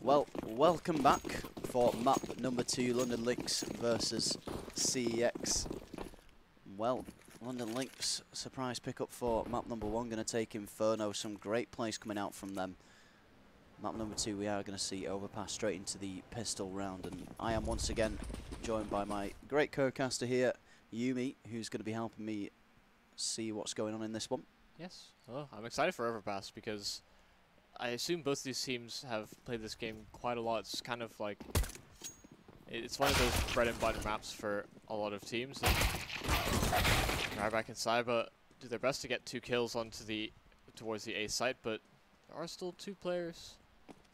Well, welcome back for map number 2, London Lynx versus CeX. Well, London Lynx, surprise pickup for map number 1, going to take Inferno. Some great plays coming out from them. Map number 2, we are going to see overpass straight into the pistol round. And I am once again joined by my great co-caster here, Yumi, who's going to be helping me see what's going on in this one. Yes, well, I'm excited for overpass because I assume both these teams have played this game quite a lot. It's kind of like, it's one of those bread and butter maps for a lot of teams. Right back inside, but do their best to get 2 kills towards the A site, but there are still 2 players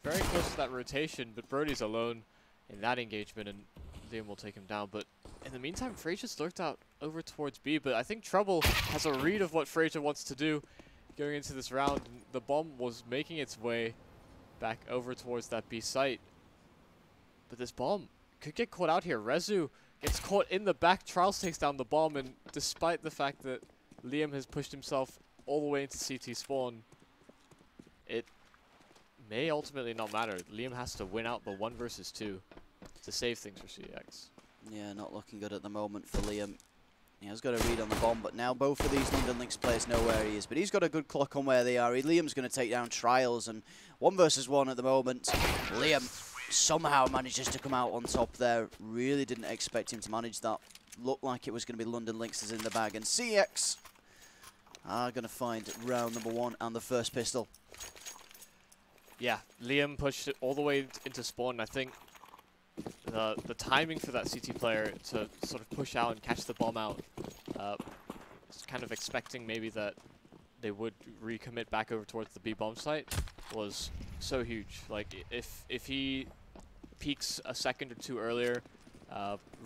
very close to that rotation, but Brody's alone in that engagement and Liam will take him down. But in the meantime, Frazier's lurked out over towards B, but I think Trouble has a read of what Frazier wants to do going into this round. The bomb was making its way back over towards that B site, but this bomb could get caught out here. Rezu gets caught in the back. Trials takes down the bomb, and despite the fact that Liam has pushed himself all the way into CT spawn, it may ultimately not matter. Liam has to win out the 1 versus 2 to save things for CeX. Yeah, not looking good at the moment for Liam. He has got a read on the bomb, but now both of these London Lynx players know where he is. But he's got a good clock on where they are. Liam's going to take down Trials, and 1 versus 1 at the moment. Liam somehow manages to come out on top there. Really didn't expect him to manage that. Looked like it was going to be London Lynx's in the bag. And CeX are going to find round number 1 and the first pistol. Yeah, Liam pushed it all the way into spawn. I think the timing for that CT player to sort of push out and catch the bomb out, kind of expecting maybe that they would recommit back over towards the B bomb site, was so huge. Like if he peaks a second or 2 earlier,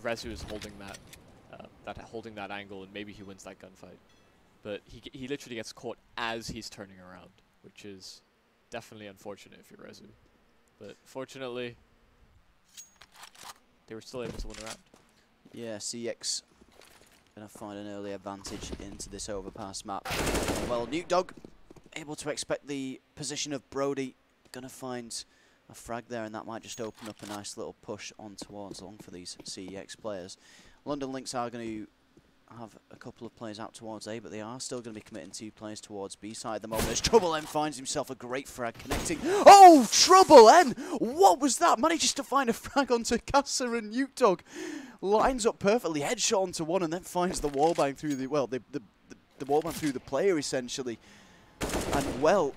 Rezu is holding holding that angle, and maybe he wins that gunfight. But he literally gets caught as he's turning around, which is definitely unfortunate if you're Rezu. But fortunately, they were still able to win the round. Yeah, CeX going to find an early advantage into this overpass map. Well, Nuke Dog able to expect the position of Brody. Going to find a frag there, and that might just open up a nice little push on towards long for these CeX players. London Lynx are going to have a couple of players out towards A, but they are still going to be committing 2 players towards B side at the moment. As Trouble N finds himself a great frag connecting. Oh, Trouble N! What was that? Manages to find a frag onto Casa, and Nuke Dog lines up perfectly, headshot onto one, and then finds the wallbang through the, well, the wallbang through the player essentially. And well,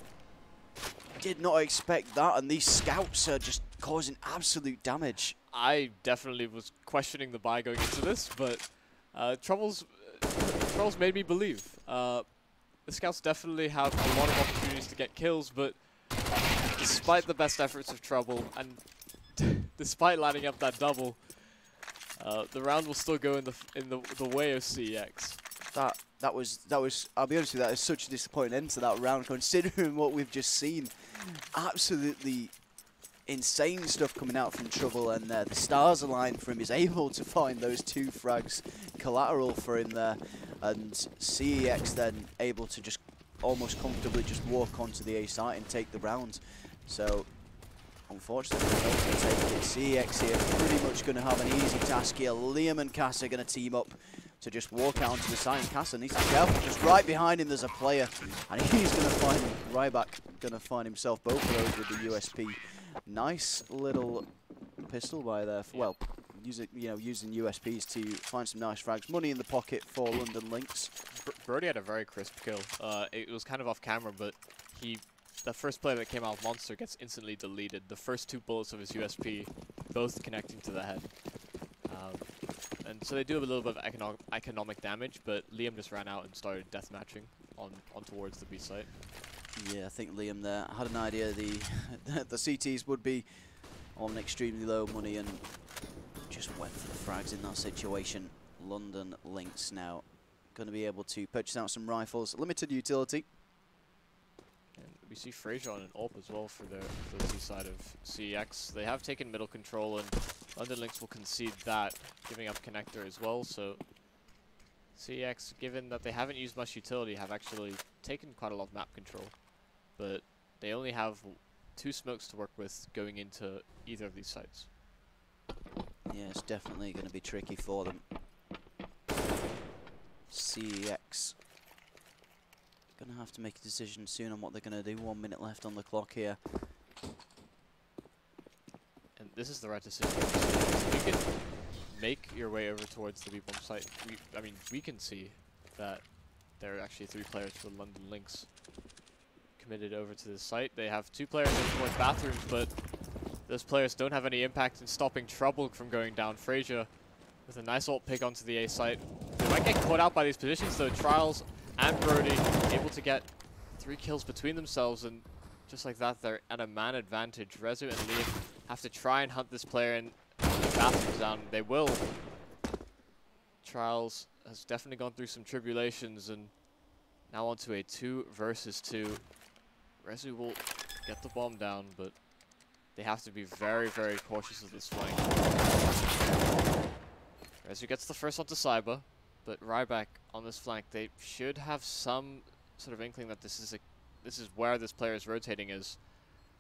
did not expect that, and these scouts are just causing absolute damage. I definitely was questioning the buy going into this, but Troubles made me believe. The scouts definitely have a lot of opportunities to get kills, but despite the best efforts of Trouble and despite lining up that double, the round will still go in the way of CeX. That was I'll be honest with you, that is such a disappointing end to that round, considering what we've just seen. Absolutely insane stuff coming out from Trouble, and the stars aligned for him. He's able to find those 2 frags collateral for him there, and CeX then able to just almost comfortably just walk onto the A site and take the round. So unfortunately, CeX here pretty much going to have an easy task here. Liam and Casa are going to team up to just walk out onto the site, and Casa needs to be careful. Just right behind him there's a player, and he's going to find Ryback, going to find himself both of those with the USP. Nice little pistol by there. Well, using USPs to find some nice frags. Money in the pocket for London Lynx. Brody had a very crisp kill. It was kind of off camera, but the first player that came out of Monster gets instantly deleted. The first 2 bullets of his USP, both connecting to the head. And so they do have a little bit of economic damage, but Liam just ran out and started deathmatching on towards the B site. Yeah, I think Liam there had an idea the CTs would be on extremely low money and just went for the frags in that situation. London Lynx now going to be able to purchase out some rifles, limited utility. And we see Frazier on an AWP as well for the C side of CeX. They have taken middle control, and London Lynx will concede that, giving up connector as well. So CeX, given that they haven't used much utility, have actually taken quite a lot of map control. But they only have two smokes to work with going into either of these sites. Yeah, it's definitely going to be tricky for them. CeX going to have to make a decision soon on what they're going to do. 1 minute left on the clock here. And this is the right decision. If you can make your way over towards the B-bomb site, we can see that there are actually 3 players for London Lynx committed over to this site. They have 2 players in towards bathrooms, but those players don't have any impact in stopping trouble from going down. Frazier with a nice ult pick onto the A site. They might get caught out by these positions though. Trials and Brody able to get 3 kills between themselves, and just like that, they're at a man advantage. Rezu and Liam have to try and hunt this player in the bathrooms down. They will. Trials has definitely gone through some tribulations, and now onto a 2 versus 2. Rezu will get the bomb down, but they have to be very, very cautious of this flank. Rezu gets the first one to Cyber, but Ryback on this flank, they should have some sort of inkling that this is where this player is rotating, as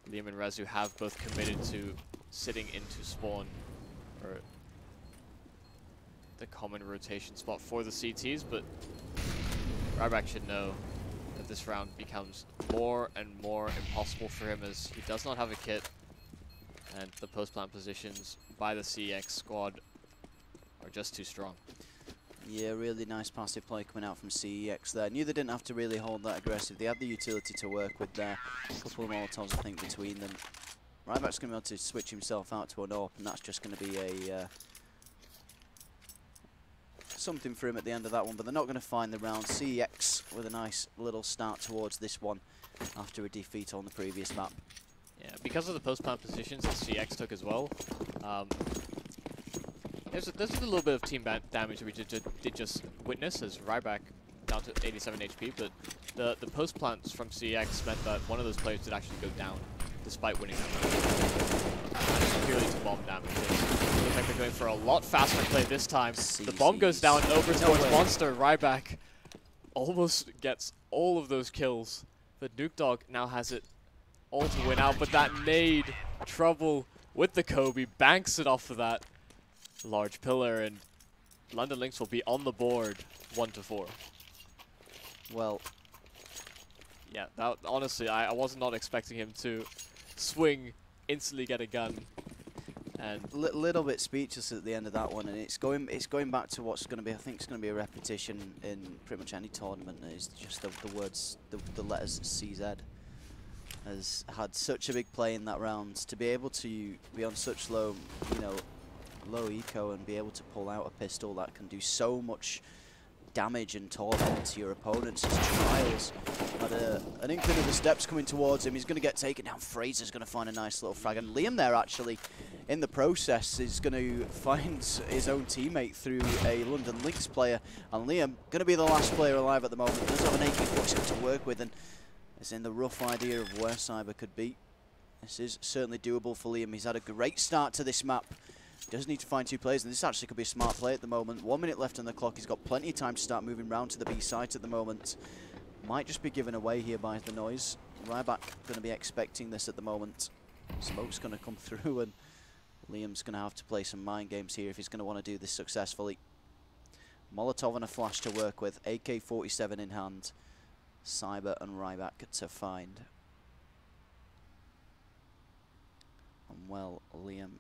Liam and Rezu have both committed to sitting into spawn, or the common rotation spot for the CTs, but Ryback should know that this round becomes more and more impossible for him, as he does not have a kit, and the post-plant positions by the CeX squad are just too strong. Yeah, really nice passive play coming out from CeX there. Knew they didn't have to really hold that aggressive. They had the utility to work with there. A couple of Molotovs, I think, between them. Ryback's going to be able to switch himself out to an AWP, and that's just going to be a something for him at the end of that one, but they're not going to find the round. CeX with a nice little start towards this one after a defeat on the previous map. Yeah, because of the post-plant positions that CeX took as well, there's a little bit of team damage that we did just witness, as Ryback down to 87 HP, but the post-plants from CeX meant that one of those players did actually go down, despite winning that. Purely to bomb damage. It looks like they're going for a lot faster play this time. The bomb goes down over towards Monster. Ryback almost gets all of those kills, but Nuke Dog now has it all to win out, but that nade, trouble with the Kobe, banks it off of that large pillar, and London Lynx will be on the board 1-4. Well, yeah, that, honestly, I was not expecting him to swing, instantly get a gun, and little bit speechless at the end of that one, and it's going back to what's going to be, I think it's going to be a repetition in pretty much any tournament. Is just the words, the letters CZ. Has had such a big play in that round. To be able to be on such low, low eco and be able to pull out a pistol that can do so much damage and torment to your opponents. His Trials had an inkling of the steps coming towards him. He's going to get taken down. Fraser's going to find a nice little frag, and Liam there actually in the process is going to find his own teammate through a London Lynx player, and Liam going to be the last player alive at the moment. Does have an AK-47 to work with, and is in the rough idea of where Cyber could be. This is certainly doable for Liam. He's had a great start to this map. Does need to find 2 players, and this actually could be a smart play at the moment. 1 minute left on the clock. He's got plenty of time to start moving round to the B site at the moment. Might just be given away here by the noise. Ryback going to be expecting this at the moment. Smoke's going to come through, and Liam's going to have to play some mind games here if he's going to want to do this successfully. Molotov and a flash to work with. AK-47 in hand. Cyber and Ryback to find. And well, Liam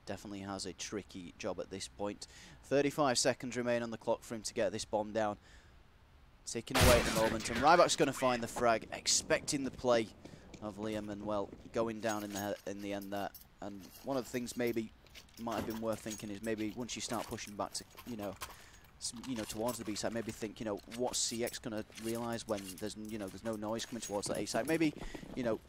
definitely has a tricky job at this point. 35 seconds remain on the clock for him to get this bomb down. Ticking away at the moment, and Ryback's going to find the frag, expecting the play of Liam, and well, going down in the end there. And one of the things maybe might have been worth thinking is maybe once you start pushing back to, towards the B side, maybe think, what's CeX going to realise when there's no noise coming towards that A side. Maybe,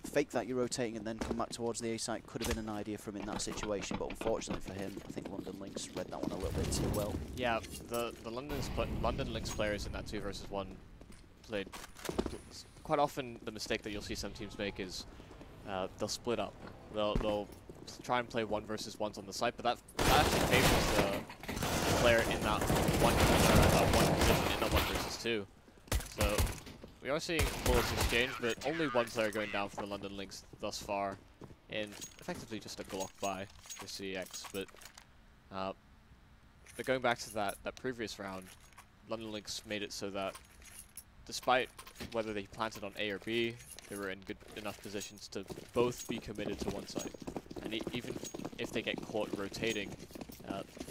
fake that you're rotating and then come back towards the A side could have been an idea for him in that situation, but unfortunately for him, I think London Lynx read that one a little bit too well. Yeah, the London Lynx players in that 2 versus 1 played. Quite often, the mistake that you'll see some teams make is they'll split up. They'll try and play 1 versus 1s on the site, but that actually favors the player in that one position in the 1 versus 2. So we are seeing bullets exchange, but only one player going down for the London Lynx thus far, and effectively just a Glock buy for CeX. But going back to that previous round, London Lynx made it so that despite whether they planted on A or B, they were in good enough positions to both be committed to one side. And even if they get caught rotating,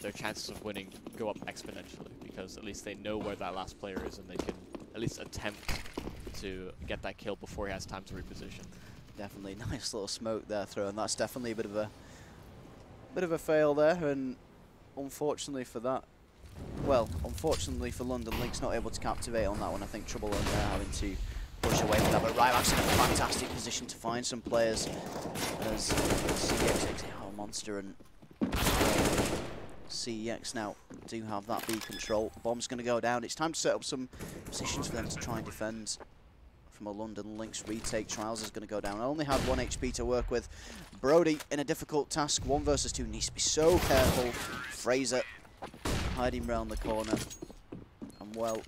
their chances of winning go up exponentially, because at least they know where that last player is and they can at least attempt to get that kill before he has time to reposition. Definitely Nice little smoke there thrown. That's definitely a bit of a fail there, and unfortunately for that, well, unfortunately for London Lynx, not able to captivate on that one. I think Trouble on there having to push away from that, but Ryback's in a fantastic position to find some players as CeX exit out Monster, and CeX now do have that B control. Bomb's going to go down. It's time to set up some positions for them to try and defend from a London Lynx retake. Trials is going to go down. I only had 1 HP to work with. Brody in a difficult task. 1 versus 2. Needs to be so careful. Fraser hiding round the corner. And well,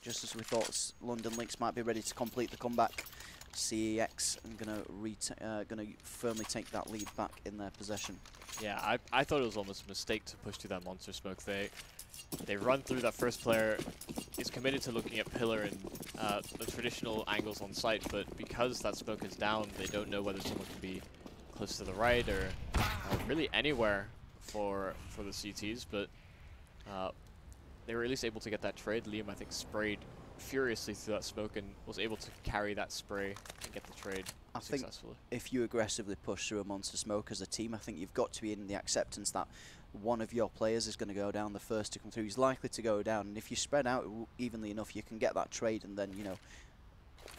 just as we thought, London Lynx might be ready to complete the comeback. CeX are going to firmly take that lead back in their possession. Yeah, I thought it was almost a mistake to push through that monster smoke. They run through that first player, is committed to looking at pillar and the traditional angles on site, but because that smoke is down, they don't know whether someone can be close to the right or really anywhere for the CTs, but they were at least able to get that trade. Liam, I think, sprayed furiously through that smoke and was able to carry that spray and get the trade successfully. I think if you aggressively push through a monster smoke as a team, I think you've got to be in the acceptance that one of your players is going to go down, the first to come through. He's likely to go down, and if you spread out evenly enough, you can get that trade, and then,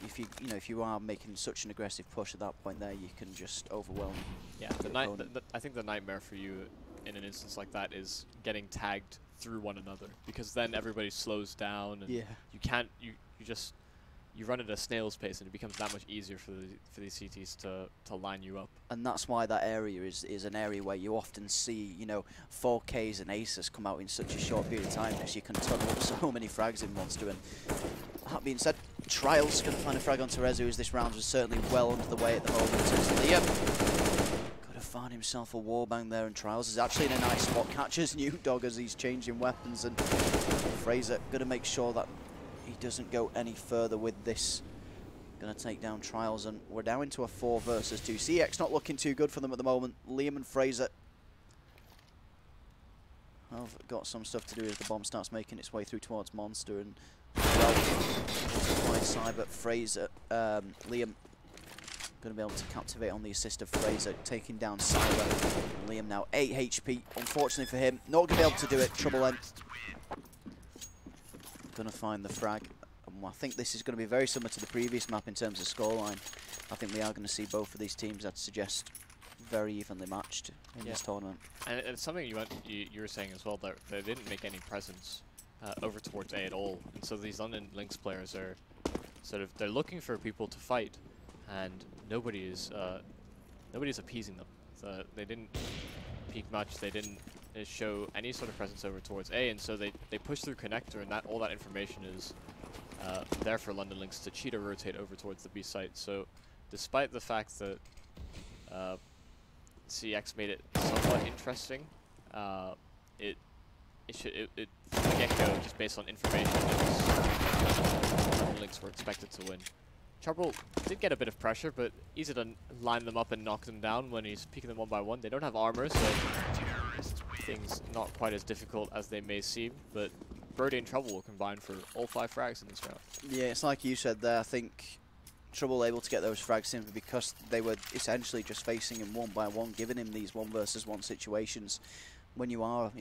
if you are making such an aggressive push at that point there, you can just overwhelm. Yeah, I think the nightmare for you in an instance like that is getting tagged through one another, because then everybody slows down, and you run at a snail's pace, and it becomes that much easier for these CTs to line you up. And that's why that area is an area where you often see 4Ks and Aces come out in such a short period of time, because you can tunnel up so many frags in Monster. And that being said, Trials going to find a frag on Terezu, as this round was certainly well under the way at the moment. Liam found himself a warbang there, and Trials is actually in a nice spot. Catches New Dog as he's changing weapons, and Fraser going to make sure that he doesn't go any further with this. Going to take down Trials, and we're now into a 4 versus 2. CeX not looking too good for them at the moment. Liam and Fraser have got some stuff to do as the bomb starts making its way through towards Monster, and well, quite side, but Fraser, Liam going to be able to captivate on the assist of Fraser, taking down Cyber. Liam now 8 HP. Unfortunately for him, not going to be able to do it. Trouble end. Going to find the frag. And I think this is going to be very similar to the previous map in terms of scoreline. I think we are going to see both of these teams, I'd suggest, very evenly matched in this tournament. And it's something you were saying as well, that they didn't make any presence over towards A at all. And so these London Lynx players are they're looking for people to fight, and nobody's appeasing them. So they didn't peek much. They didn't show any sort of presence over towards A, and so they push through connector, and all that information is there for London Lynx to cheat or rotate over towards the B site. So despite the fact that CeX made it somewhat interesting, from the get-go, just based on information, London Lynx were expected to win. Trouble did get a bit of pressure, but easy to line them up and knock them down when he's picking them one by one. They don't have armor, so things not quite as difficult as they may seem, but Brody and Trouble will combine for all 5 frags in this round. Yeah, it's like you said there. I think Trouble able to get those frags simply because they were essentially just facing him one by one, giving him these 1 versus 1 situations. When you are,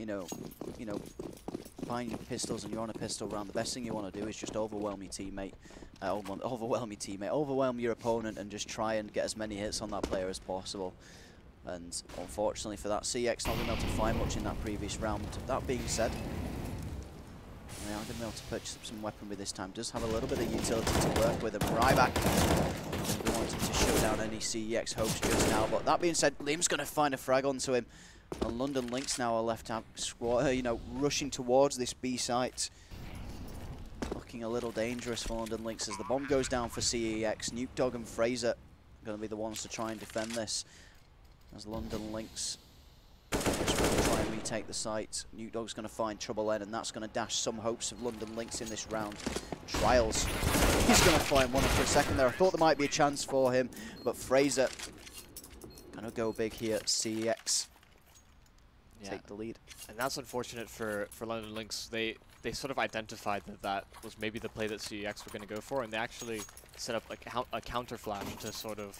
buying your pistols and you're on a pistol round, the best thing you want to do is just overwhelm your teammate. Overwhelm your opponent, and just try and get as many hits on that player as possible. And unfortunately for that, CeX not been able to find much in that previous round. That being said, they are going to be able to purchase up some weaponry this time. Does have a little bit of utility to work with, and Ryback we wanted to show down any CeX hopes just now. But that being said, Liam's going to find a frag onto him. And London Lynx now are left out, rushing towards this B site. looking a little dangerous for London Lynx as the bomb goes down for CEX. Nuke Dog and Fraser going to be the ones to try and defend this as London Lynx just really try and retake the site. Nuke Dog's going to find trouble then, and that's going to dash some hopes of London Lynx in this round. Trials, he's going to find one for a second there. I thought there might be a chance for him, but Fraser going to go big here. CEX take the lead. And that's unfortunate for London Lynx. They sort of identified that was maybe the play that CEX were going to go for, and they actually set up a counter flash to sort of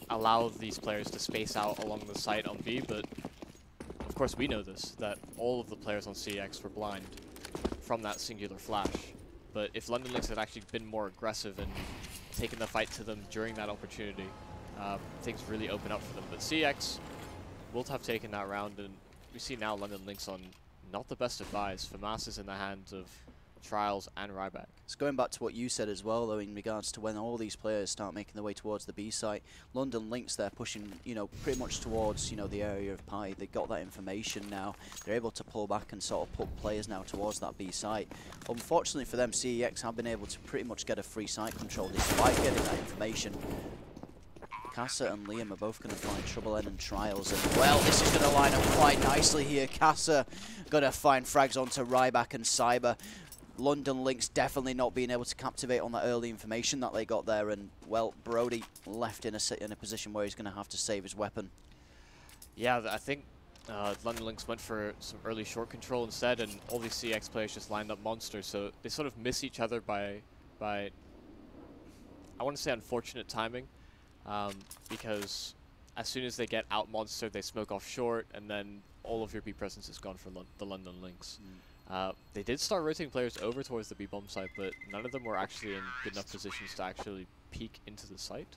allow these players to space out along the site on B. But of course we know this, that all of the players on CEX were blind from that singular flash. But if London Lynx had actually been more aggressive and taken the fight to them during that opportunity, things really open up for them. But CEX will have taken that round, and we see now London Lynx on not the best advice. FAMAS is in the hands of Trials and Ryback. It's going back to what you said as well, though, in regards to when all these players start making their way towards the B site. London Lynx, they're pushing, you know, pretty much towards, you know, the area of Pi. They got that information now. They're able to pull back and sort of put players now towards that B site. Unfortunately for them, CEX have been able to pretty much get a free site control despite getting that information. Casa and Liam are both going to find trouble and Trials, and well, this is going to line up quite nicely here. Casa going to find frags onto Ryback and Cyber. London Lynx definitely not being able to captivate on that early information that they got there, and well, Brody left in a position where he's going to have to save his weapon. Yeah, I think London Lynx went for some early short control instead, and all these CX players just lined up monsters, so they sort of miss each other by I want to say unfortunate timing. Because as soon as they get out monster, they smoke off short, and then all of your B presence is gone for the London Lynx. They did start rotating players over towards the B bomb site, but none of them were actually in good enough positions to actually peek into the site.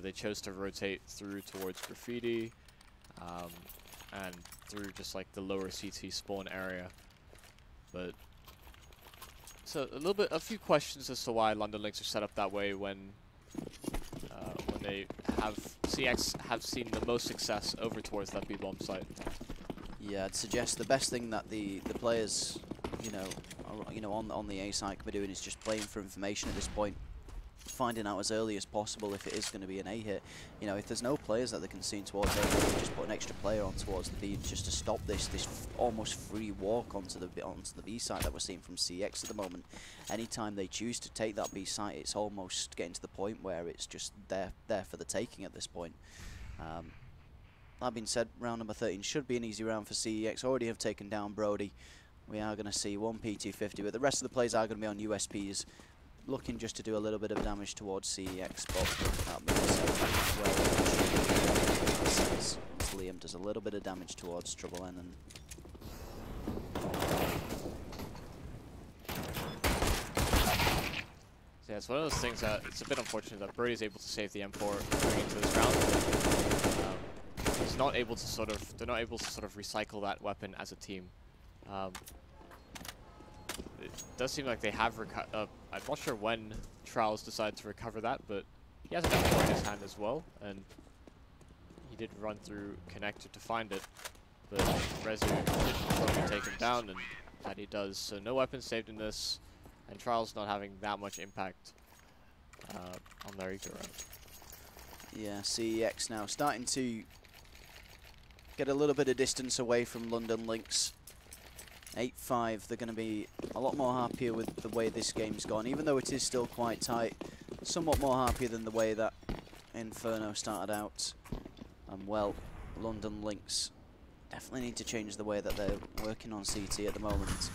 They chose to rotate through towards Graffiti and through just like the lower CT spawn area. But so a few questions as to why London Lynx are set up that way when they CX have seen the most success over towards that B bomb site. Yeah, I'd suggest the best thing that the players, on the A site can be doing is just playing for information at this point, finding out as early as possible if it is going to be an A hit. You know, if there's no players that they can see towards A, they can just put an extra player on towards the B just to stop this almost free walk onto the B site that we're seeing from CX at the moment. Anytime they choose to take that B site, it's almost getting to the point where it's just there for the taking at this point. That being said, round number 13 should be an easy round for CEX. Already have taken down Brody. We are going to see one P250, but the rest of the plays are going to be on USPs, looking just to do a little bit of damage towards CEX, but that means well, Liam does a little bit of damage towards Trouble N. And so yeah, it's one of those things that it's a bit unfortunate that Brody's able to save the M4 going into this round. He's not able to they're not able to sort of recycle that weapon as a team. It does seem like they have I'm not sure when Trials decided to recover that, but he has an M4 in his hand as well, and he did run through connector to find it, but Rezu did totally take him down, and that he does. So no weapons saved in this, and Trials not having that much impact on their eco round. Yeah, CEX now starting to get a little bit of distance away from London Lynx. 8-5, they're going to be a lot more happier with the way this game's gone, even though it is still quite tight. Somewhat more happier than the way that Inferno started out. And well, London Lynx definitely need to change the way that they're working on CT at the moment.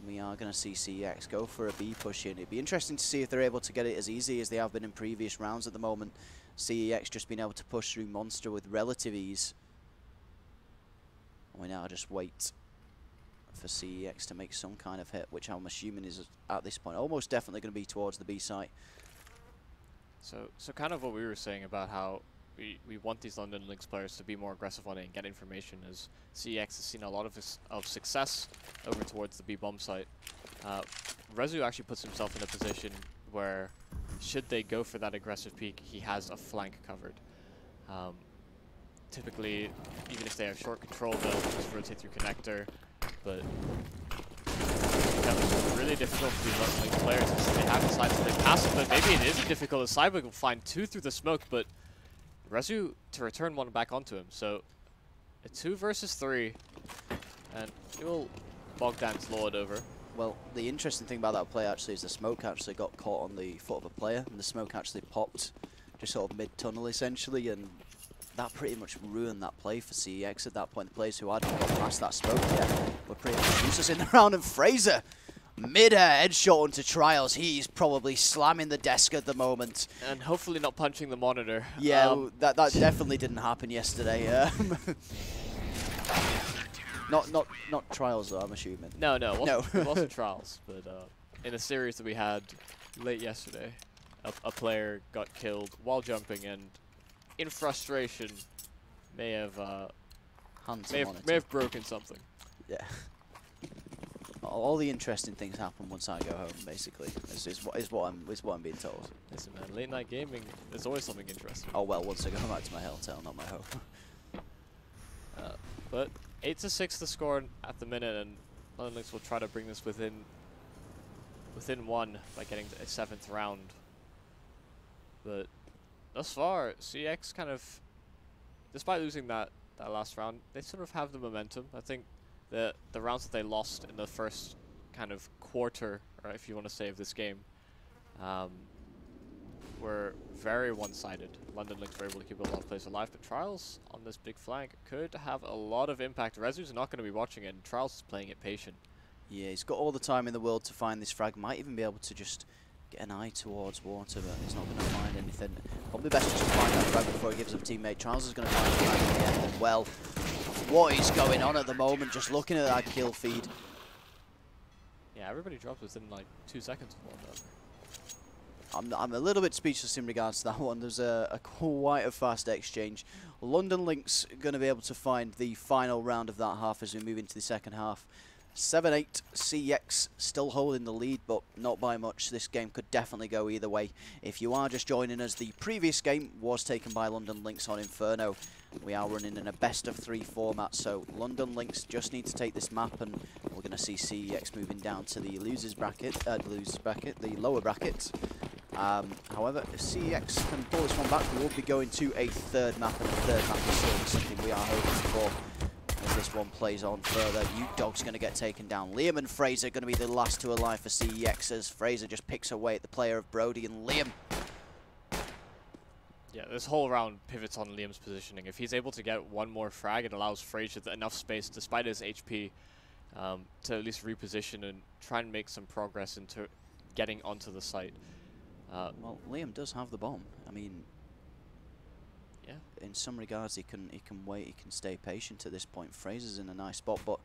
We are going to see CEX go for a B push in. It'd be interesting to see if they're able to get it as easy as they have been in previous rounds at the moment. CEX just being able to push through Monster with relative ease. We now just wait for CEX to make some kind of hit, which I'm assuming is at this point almost definitely going to be towards the B site. So kind of what we were saying about how we want these London Lynx players to be more aggressive on it and get information, as CEX has seen a lot of success over towards the B bomb site. Rezu actually puts himself in a position where, should they go for that aggressive peek, he has a flank covered. Typically, even if they have short control, they'll just rotate through connector, but matchup is really difficult for these London Lynx players because they have decided to play passive, but maybe it isn't difficult as Cyborg will find 2 through the smoke, but Rezu to return 1 back onto him. So a 2 versus 3, and he will Bogdan's Lord over. Well, the interesting thing about that play actually is the smoke actually got caught on the foot of a player, and the smoke actually popped just sort of mid-tunnel essentially, and that pretty much ruined that play for CEX at that point. The players who hadn't got past that smoke yet were pretty much useless in the round, and Fraser, mid-air headshot onto Trials. He's probably slamming the desk at the moment. And hopefully not punching the monitor. Yeah, that definitely didn't happen yesterday. Not Trials though, I'm assuming. No, it wasn't Trials, but in a series that we had late yesterday, a player got killed while jumping and in frustration may have broken something. Yeah. All the interesting things happen once I go home, basically. Is what I'm being told. Listen, man, late night gaming, there's always something interesting. Oh well, once I go back to my hotel, not my home. But 8-6 the score at the minute, and London Lynx will try to bring this within 1 by getting to a 7th round. But thus far, CeX kind of, despite losing that last round, they sort of have the momentum. I think the rounds that they lost in the first kind of quarter, or if you want to say, of this game, were very one-sided. London Lynx were able to keep a lot of players alive, but Trials on this big flank could have a lot of impact. Rezu's not going to be watching it, and Trials is playing it patient. Yeah, he's got all the time in the world to find this frag. Might even be able to just get an eye towards water, but he's not going to find anything. Probably best to just find that frag before he gives up a teammate. Trials is going to find the frag in the end, and well, what is going on at the moment? Just looking at that kill feed. Yeah, everybody drops within like 2 seconds of one another. I'm a little bit speechless in regards to that one. There's a quite a fast exchange. London Lynx going to be able to find the final round of that half as we move into the second half. 7-8, CeX still holding the lead, but not by much. This game could definitely go either way. If you are just joining us, the previous game was taken by London Lynx on Inferno. We are running in a best-of-3 format, so London Lynx just need to take this map, and we're going to see CeX moving down to the losers bracket, the lower bracket. However, if CeX can pull this one back, we will be going to a third map, and the third map is certainly something we are hoping for as this one plays on further. Dog's going to get taken down. Liam and Fraser going to be the last 2 alive for CeX as Fraser just picks away at the player of Brody, and Liam. Yeah, this whole round pivots on Liam's positioning. If he's able to get 1 more frag, it allows Fraser enough space, despite his HP, to at least reposition and try and make some progress into getting onto the site. Well, Liam does have the bomb. I mean, yeah. In some regards, he can wait. He can stay patient at this point. Fraser's in a nice spot, but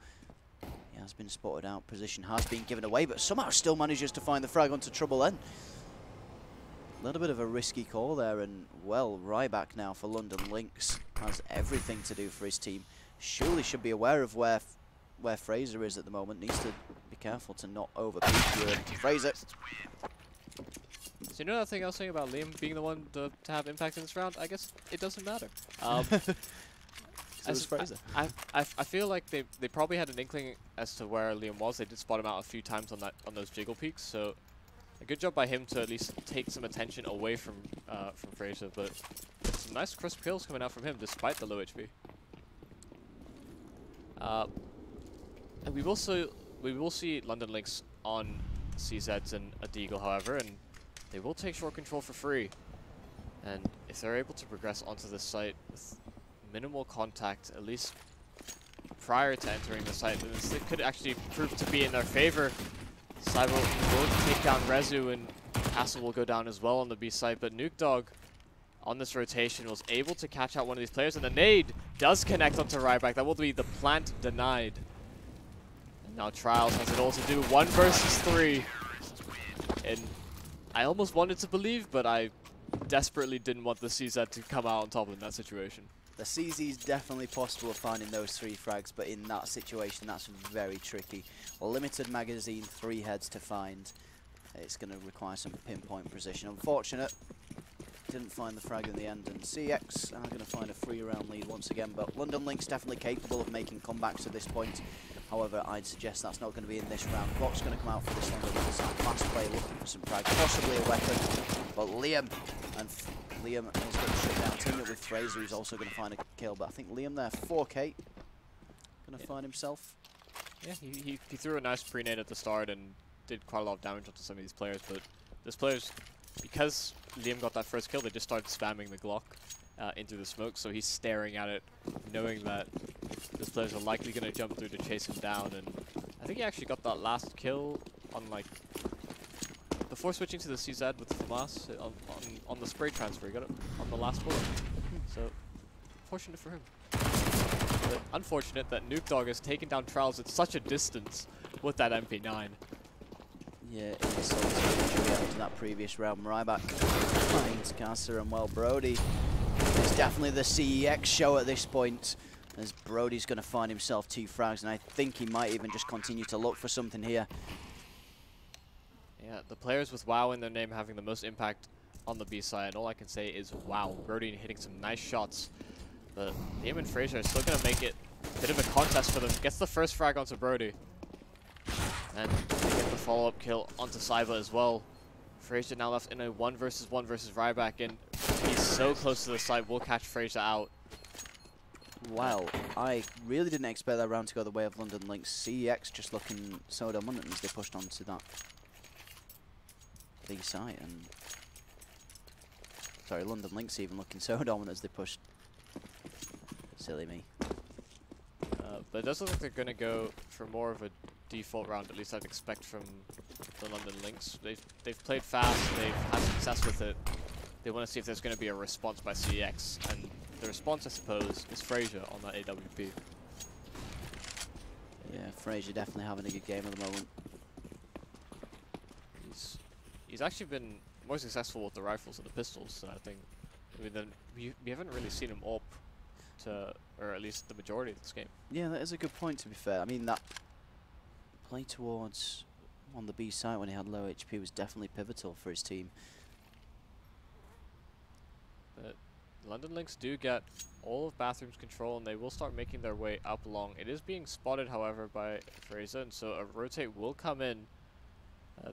he has been spotted out. Position has been given away, but somehow still manages to find the frag onto Trouble N. A little bit of a risky call there, and well, Ryback now for London Lynx has everything to do for his team. Surely should be aware of where Fraser is at the moment. Needs to be careful to not overpeak you. Fraser. So you know that thing I was saying about Liam being the one to have impact in this round? I guess it doesn't matter. I feel like they probably had an inkling as to where Liam was. They did spot him out a few times on those jiggle peaks, so a good job by him to at least take some attention away from Fraser. But some nice crisp kills coming out from him despite the low HP. And we will see London Lynx on CZ and a Deagle, however, and they will take short control for free. And if they're able to progress onto the site with minimal contact, at least prior to entering the site, then this could actually prove to be in their favor. Cyber will take down Rezu, and Castle will go down as well on the B site, but Nuke Dog on this rotation was able to catch out one of these players, and the nade does connect onto Ryback. That will be the plant denied. And now Trials has it all to do. 1 versus 3. And I almost wanted to believe, but I desperately didn't want the CZ to come out on top in that situation. The CZ is definitely possible of finding those 3 frags, but in that situation, that's very tricky. Limited magazine, 3 heads to find. It's going to require some pinpoint precision. Unfortunate. didn't find the frag in the end, and CeX are going to find a 3-round lead once again, but London Lynx definitely capable of making comebacks at this point. However, I'd suggest that's not going to be in this round. Clock's going to come out for this London Lynx side. Fast play, looking for some frag, possibly a weapon, but Liam has got to shut down. Teaming up with Fraser, who's also going to find a kill, but I think Liam there, 4K, going to find himself. Yeah, he threw a nice pre-nade at the start and did quite a lot of damage onto some of these players, but this players, because Liam got that first kill, they just started spamming the Glock into the smoke, so he's staring at it, knowing that these players are likely going to jump through to chase him down, and I think he actually got that last kill on, like, before switching to the CZ with the FAMAS on the spray transfer. He got it on the last bullet, so fortunate for him. But unfortunate that Nuke Dog has taken down Trials at such a distance with that MP9. Yeah, insult to injury after that previous round. Ryback finds Casa, and well, Brody is definitely the CEX show at this point, as Brody's going to find himself 2 frags, and I think he might even just continue to look for something here. Yeah, the players with WoW in their name having the most impact on the B side, and all I can say is wow. Brody hitting some nice shots, but Liam and Fraser are still going to make it a bit of a contest for them. Gets the first frag onto Brody, and they get the follow-up kill onto Saiba as well. Fraser now left in a 1 versus Ryback, and he's so close to the side, will catch Fraser out. Well, I really didn't expect that round to go the way of London Lynx. CEX just looking so dominant as they pushed onto that B site, and sorry, London Lynx even looking so dominant as they pushed. Silly me. But it does look like they're going to go for more of a default round, at least I'd expect from the London Lynx. They've played fast, they've had success with it. They want to see if there's going to be a response by CEX, and the response, I suppose, is Fraser on that AWP. Yeah, Fraser definitely having a good game at the moment. He's actually been more successful with the rifles and the pistols than I think. I mean, we haven't really seen him up to, or at least the majority of this game. Yeah, that is a good point, to be fair. I mean, that play towards on the B side when he had low HP was definitely pivotal for his team. But London Lynx do get all of Bathroom's control, and they will start making their way up along. It is being spotted, however, by Fraser, and so a rotate will come in.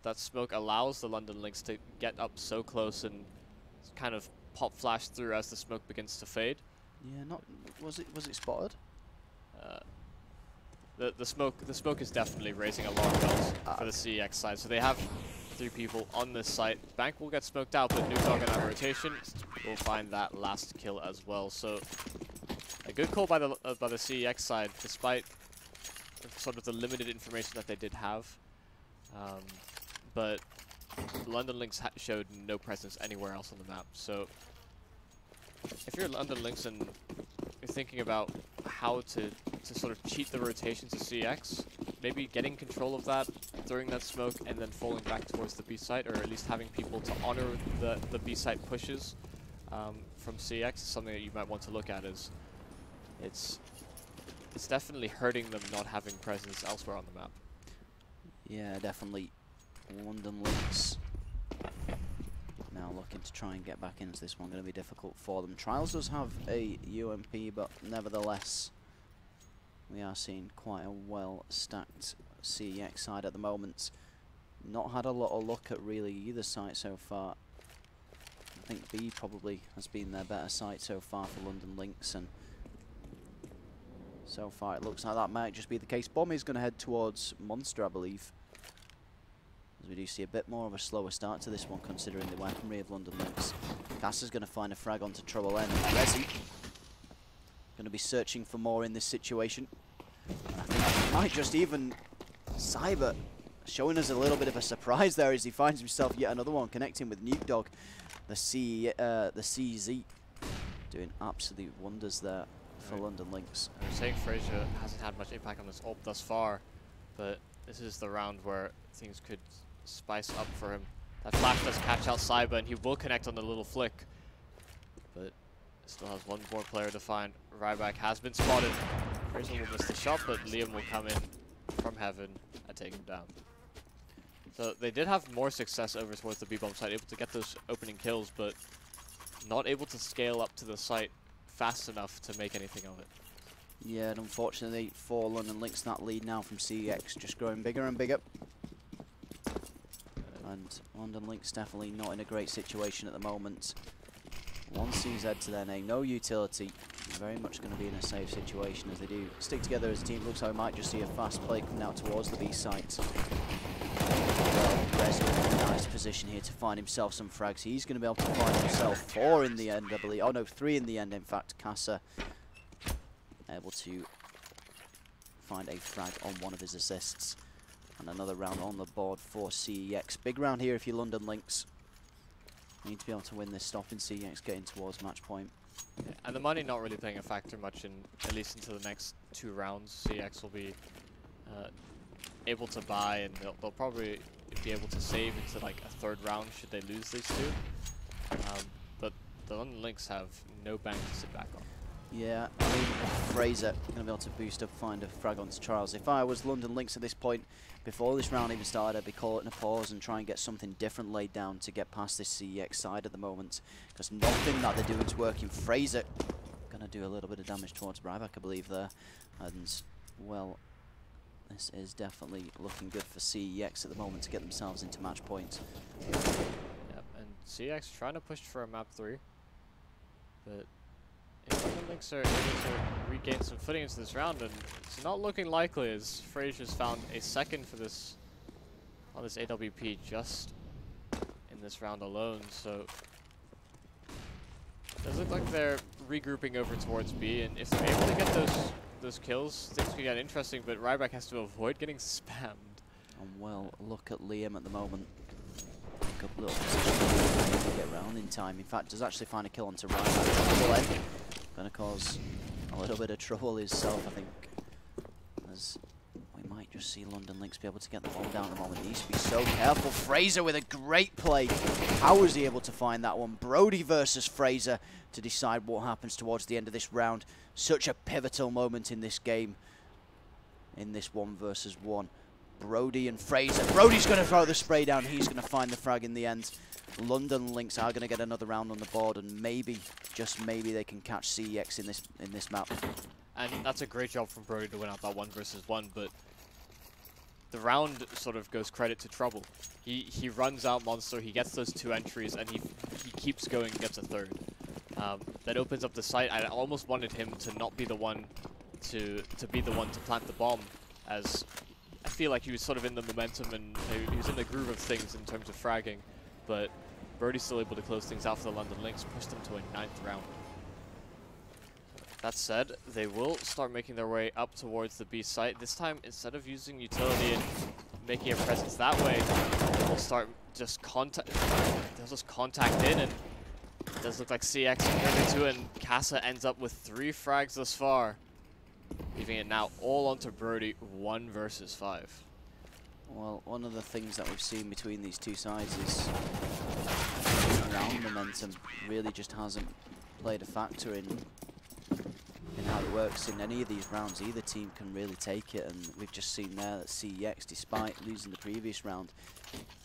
That smoke allows the London Lynx to get up so close and kind of pop flash through as the smoke begins to fade. Yeah, not was it spotted? The smoke is definitely raising alarm bells for the CEX side. So they have 3 people on this site. Bank will get smoked out, but Nuke Dog in that rotation will find that last kill as well. So a good call by the CEX side, despite sort of the limited information that they did have. But London Lynx showed no presence anywhere else on the map. So if you're London Lynx and you're thinking about how to sort of cheat the rotation to CEX, maybe getting control of that, throwing that smoke, and then falling back towards the B site, or at least having people to honor the B site pushes from CEX is something that you might want to look at. As it's definitely hurting them not having presence elsewhere on the map. Yeah, definitely. London Lynx now looking to try and get back into this one. Going to be difficult for them. Trials does have a UMP, but nevertheless, we are seeing quite a well-stacked CEX side at the moment. Not had a lot of luck at really either site so far. I think B probably has been their better site so far for London Lynx, and so far it looks like that might just be the case. Bomb is going to head towards Monster, I believe, as we do see a bit more of a slower start to this one, considering the weaponry of London Lynx. Cass is going to find a frag onto Trouble N. Resi going to be searching for more in this situation. And I think he might just even Cyber showing us a little bit of a surprise there as he finds himself yet another one, connecting with Nuke Dog, the CZ, doing absolute wonders there for London Lynx. I was saying Fraser hasn't had much impact on this ult thus far, but this is the round where things could spice up for him. That flash does catch out Cyber, and he will connect on the little flick, but still has one more player to find. Ryback has been spotted. Fraser will miss the shot, but Liam will come in from heaven and take him down. So they did have more success over towards the B-bomb side, able to get those opening kills, but not able to scale up to the site fast enough to make anything of it. Yeah, and unfortunately for London Lynx, that lead now from CeX just growing bigger and bigger. And London Lynx definitely not in a great situation at the moment. One CZ to their name, no utility. Very much going to be in a safe situation as they do stick together as a team. Looks like we might just see a fast play coming out towards the B site. Rez in a nice position here to find himself some frags. He's going to be able to find himself 4 in the end, I believe. Oh no, 3 in the end, in fact. Casa able to find a frag on one of his assists. And another round on the board for CEX. Big round here if you're London Lynx. Need to be able to win this, stopping CEX getting towards match point. Yeah, and the money not really playing a factor much in, at least into the next 2 rounds. CX will be able to buy, and they'll probably be able to save into like a 3rd round should they lose these 2. But the London Lynx have no bank to sit back on. Yeah, I mean, Fraser going to be able to boost up, find a frag onto Charles. If I was London Lynx at this point, before this round even started, I'd be calling a pause and try and get something different laid down to get past this CEX side at the moment. Because nothing that they're doing is working. Fraser going to do a little bit of damage towards Ryback, I believe, there. And, well, this is definitely looking good for CEX at the moment to get themselves into match point. Yep, and CX trying to push for a map 3. But if London Lynx are able to regain some footing into this round, and it's not looking likely as Fraser's found a 2nd for this on this AWP just in this round alone. So it does look like they're regrouping over towards B, and if they're able to get those kills, things could get interesting. But Ryback has to avoid getting spammed. And well, look at Liam at the moment. Good little position to get round in time. In fact, does actually find a kill onto Ryback. Going to cause a little bit of trouble himself, I think, as we might just see London Lynx be able to get the ball down at the moment. He needs to be so careful. Fraser with a great play. How was he able to find that one? Brody versus Fraser to decide what happens towards the end of this round. Such a pivotal moment in this game, in this 1 versus 1. Brody and Fraser. Brody's going to throw the spray down. He's going to find the frag in the end. London Lynx are going to get another round on the board, and maybe, just maybe, they can catch CEX in this map. And that's a great job from Brody to win out that 1 versus 1, but the round sort of goes credit to Trouble. He runs out Monster, he gets those 2 entries, and he keeps going and gets a 3rd. That opens up the site. I almost wanted him to not be the one to be the one to plant the bomb, as I feel like he was sort of in the momentum and he was in the groove of things in terms of fragging, but Brody's still able to close things out for the London Lynx, push them to a 9th round. That said, they will start making their way up towards the B site. This time, instead of using utility and making a presence that way, they will start just contact. They'll just contact in, and it does look like CX is into it, and Casa ends up with 3 frags thus far, leaving it now all onto Brody, 1 versus 5. Well, one of the things that we've seen between these 2 sides is round momentum really just hasn't played a factor in how it works in any of these rounds. Either team can really take it, and we've just seen there that CEX, despite losing the previous round,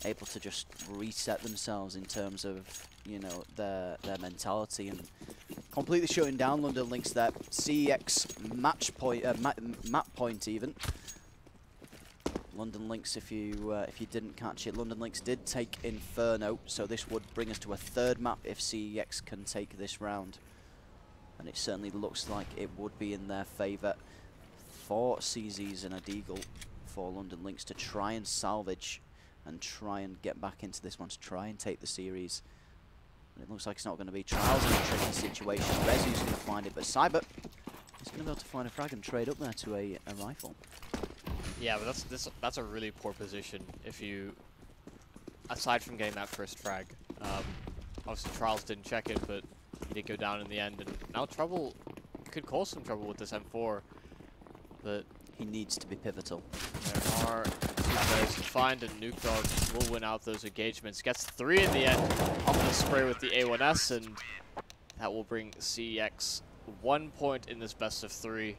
able to just reset themselves in terms of, you know, their mentality, and completely shutting down London Lynx there. CEX match point, map point even. London Lynx, if you didn't catch it, London Lynx did take Inferno, so this would bring us to a 3rd map if CEX can take this round. And it certainly looks like it would be in their favour for CZs and a Deagle for London Lynx to try and salvage and try and get back into this one, to try and take the series. But it looks like it's not going to be. Trials in a tricky situation. Rezu's going to find it, but Cyber is going to be able to find a frag and trade up there to a rifle. Yeah, but that's a really poor position if you, aside from getting that first frag. Obviously Trials didn't check it, but he did go down in the end, and now Trouble could cause some trouble with this M4, but he needs to be pivotal. There are 2 players to find, and Nuke Dog will win out those engagements. Gets 3 in the end off the spray with the A1S, and that will bring CEX 1 point in this best of 3.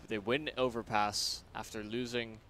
They win overpass after losing